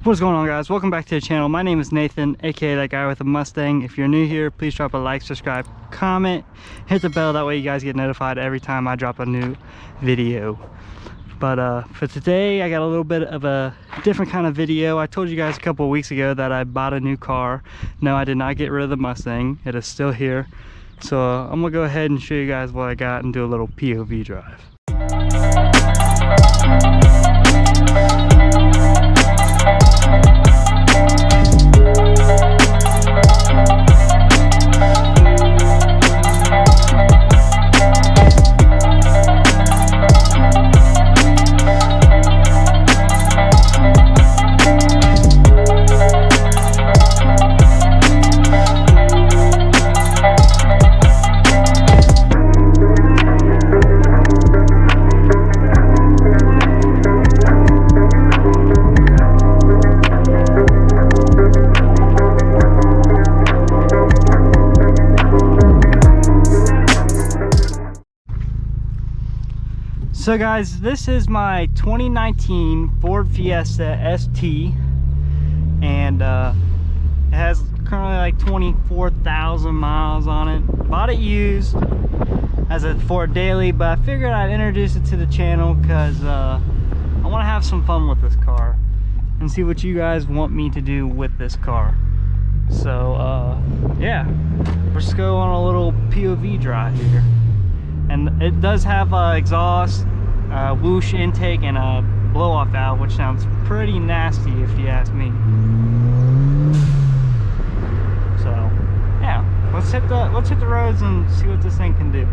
What's going on, guys? Welcome back to the channel. My name is Nathan, aka that guy with a Mustang. If you're new here, please drop a like, subscribe, comment, hit the bell. That way you guys get notified every time I drop a new video. But for today, I got a little bit of a different kind of video. I told you guys a couple of weeks ago that I bought a new car. No, I did not get rid of the Mustang. It is still here. So I'm gonna go ahead and show you guys what I got and do a little POV drive. So guys, this is my 2019 Ford Fiesta ST, and it has currently like 24,000 miles on it. Bought it used as a Ford daily, but I figured I'd introduce it to the channel because I want to have some fun with this car and see what you guys want me to do with this car. So yeah, let's just go on a little POV drive here. And it does have exhaust, whoosh intake, and a blow-off valve, which sounds pretty nasty if you ask me. So yeah, let's hit the roads and see what this thing can do.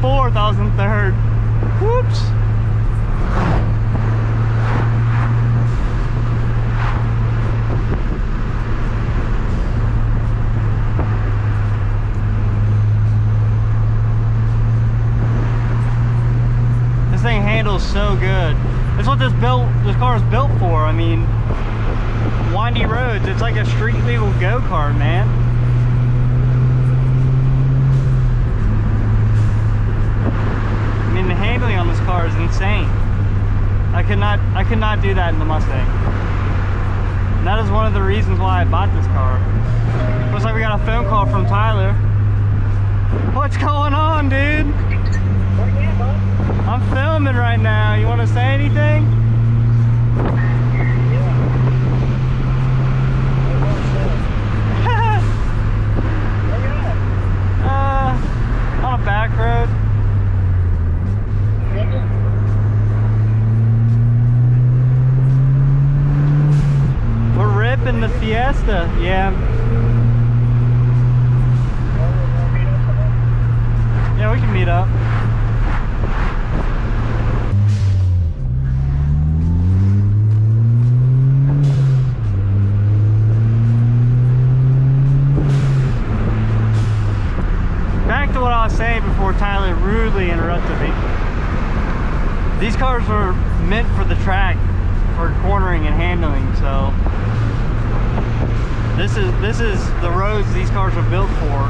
fourth, I was in third. Whoops. This thing handles so good. That's what this car is built for. I mean, windy roads. It's like a street legal go-kart, man. I mean, the handling on this car is insane. I could not do that in the Mustang. And that is one of the reasons why I bought this car. Looks like we got a phone call from Tyler. What's going on, dude? I'm filming right now. You want to say anything? On a back road. We're ripping the Fiesta, yeah. Yeah, we can meet up. Back to what I was saying before Tyler rudely interrupted me. These cars were meant for the track, for cornering and handling, so this is the roads these cars are built for,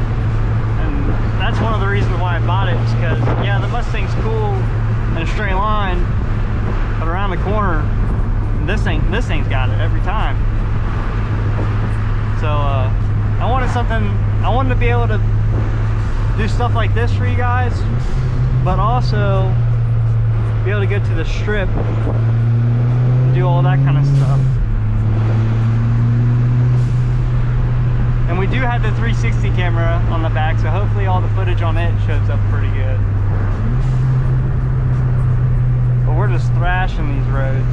and that's one of the reasons why I bought it. Is because yeah, the Mustang's cool in a straight line, but around the corner, this thing's got it every time. So I wanted to be able to do stuff like this for you guys, but also be able to get to the strip and do all that kind of stuff. And we do have the 360 camera on the back, so hopefully all the footage on it shows up pretty good. But we're just thrashing these roads.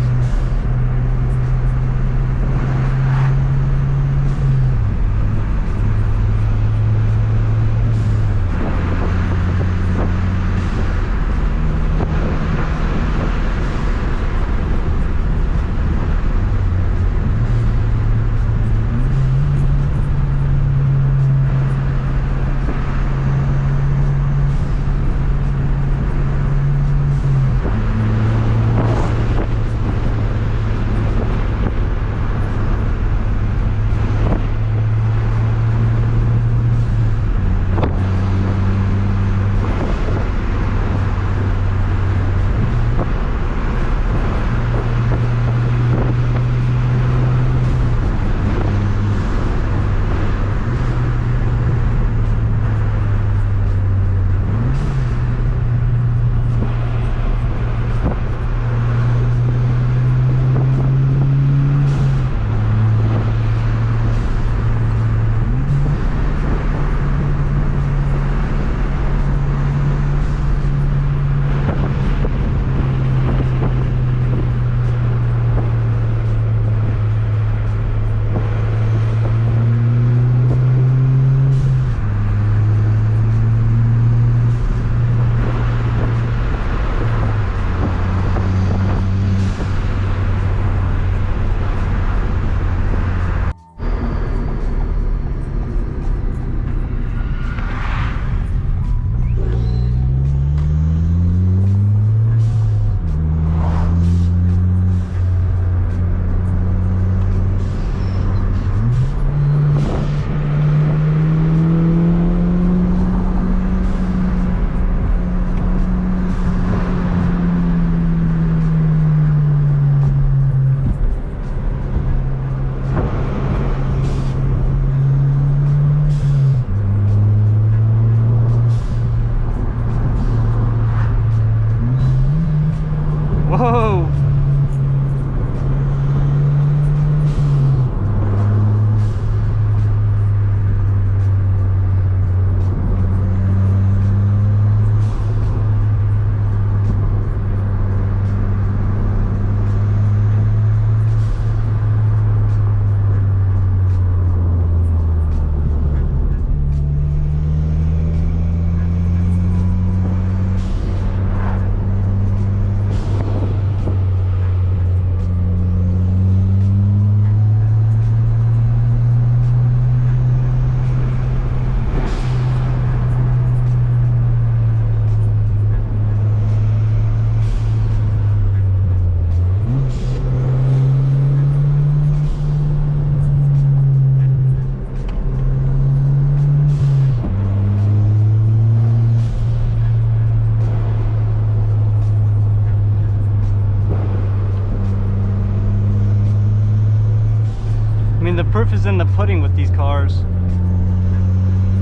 proof is in the pudding with these cars.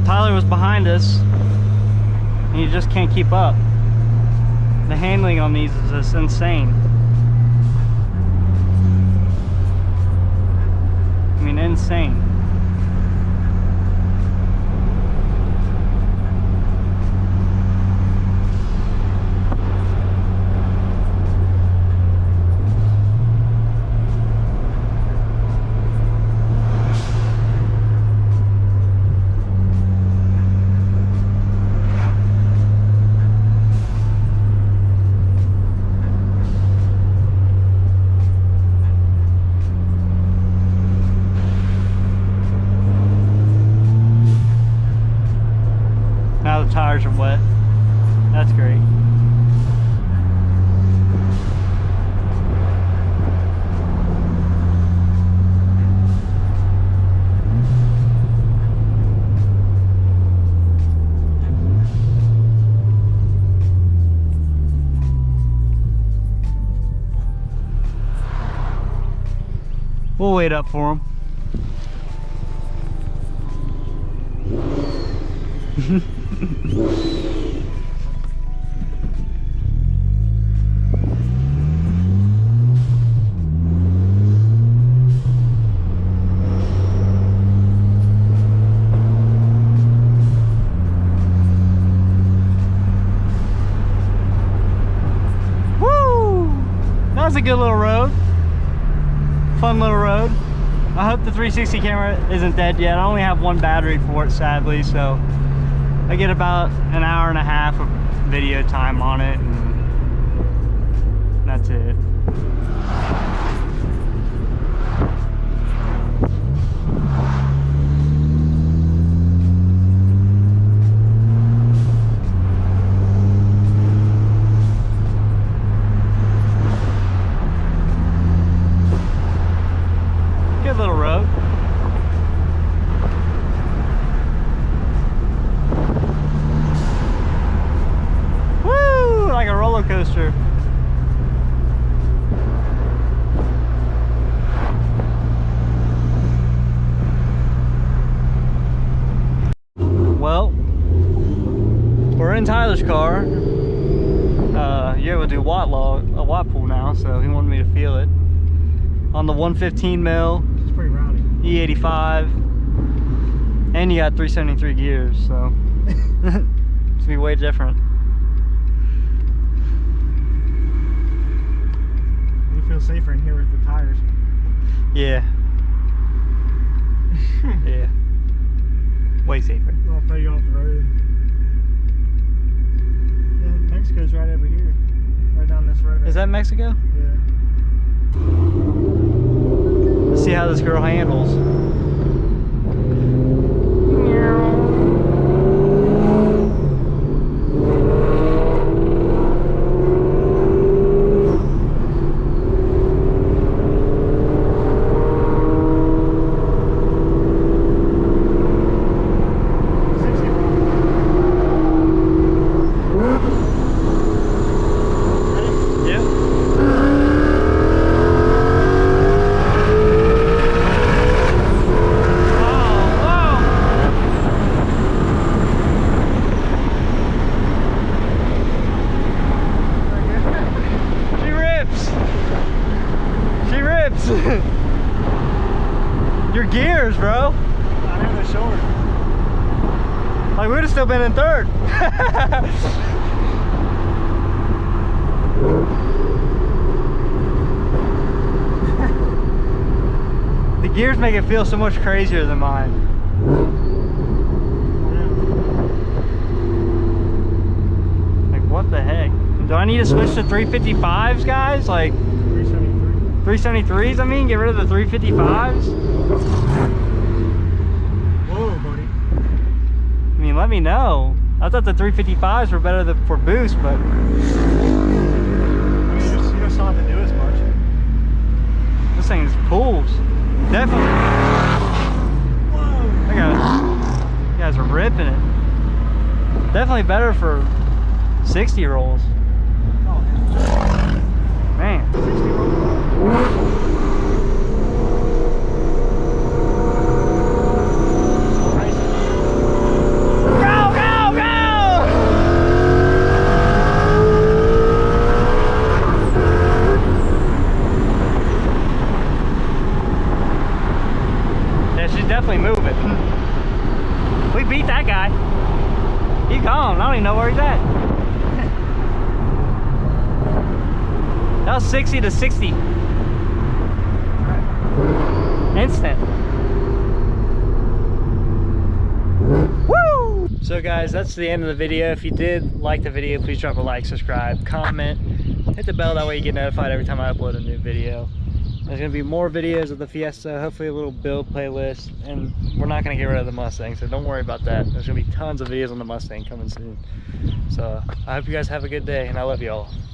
Tyler was behind us, and you just can't keep up. The handling on these is just insane. I mean, insane. Now the tires are wet. That's great. We'll wait up for him. Woo! That was a good little road. Fun little road. I hope the 360 camera isn't dead yet. I only have one battery for it, sadly, so I get about an hour and a half of video time on it, and that's it. Good little road. Woo! Like a roller coaster. Well, we're in Tyler's car. You're able to do a watt pull now, so he wanted me to feel it. On the 115 mil. It's pretty rowdy. E85, and you got 373 gears, so it's gonna be way different. You feel safer in here with the tires. Yeah. Yeah. Way safer. I'll throw you off the road. Yeah, Mexico's right over here. Right down this road. Is that Mexico? Yeah. Let's see how this girl handles. Your gears, bro. I know they're short. Like, we would have still been in third. The gears make it feel so much crazier than mine. Like, what the heck? Do I need to switch to 355s, guys? Like 373s, I mean? Get rid of the 355s? Whoa, buddy. I mean, let me know. I thought the 355s were better for boost, but... I mean, you just don't have to do as much. This thing is pulls. Definitely. Whoa. You guys are ripping it. Definitely better for 60 rolls. Oh, Man. 60 rolls. He gone. I don't even know where he's at. That was 60 to 60. Instant. Woo! So guys, that's the end of the video. If you did like the video, please drop a like, subscribe, comment, hit the bell, that way you get notified every time I upload a new video. There's gonna be more videos of the Fiesta, hopefully a little build playlist, and we're not gonna get rid of the Mustang, so don't worry about that. There's gonna be tons of videos on the Mustang coming soon. So I hope you guys have a good day, and I love you all.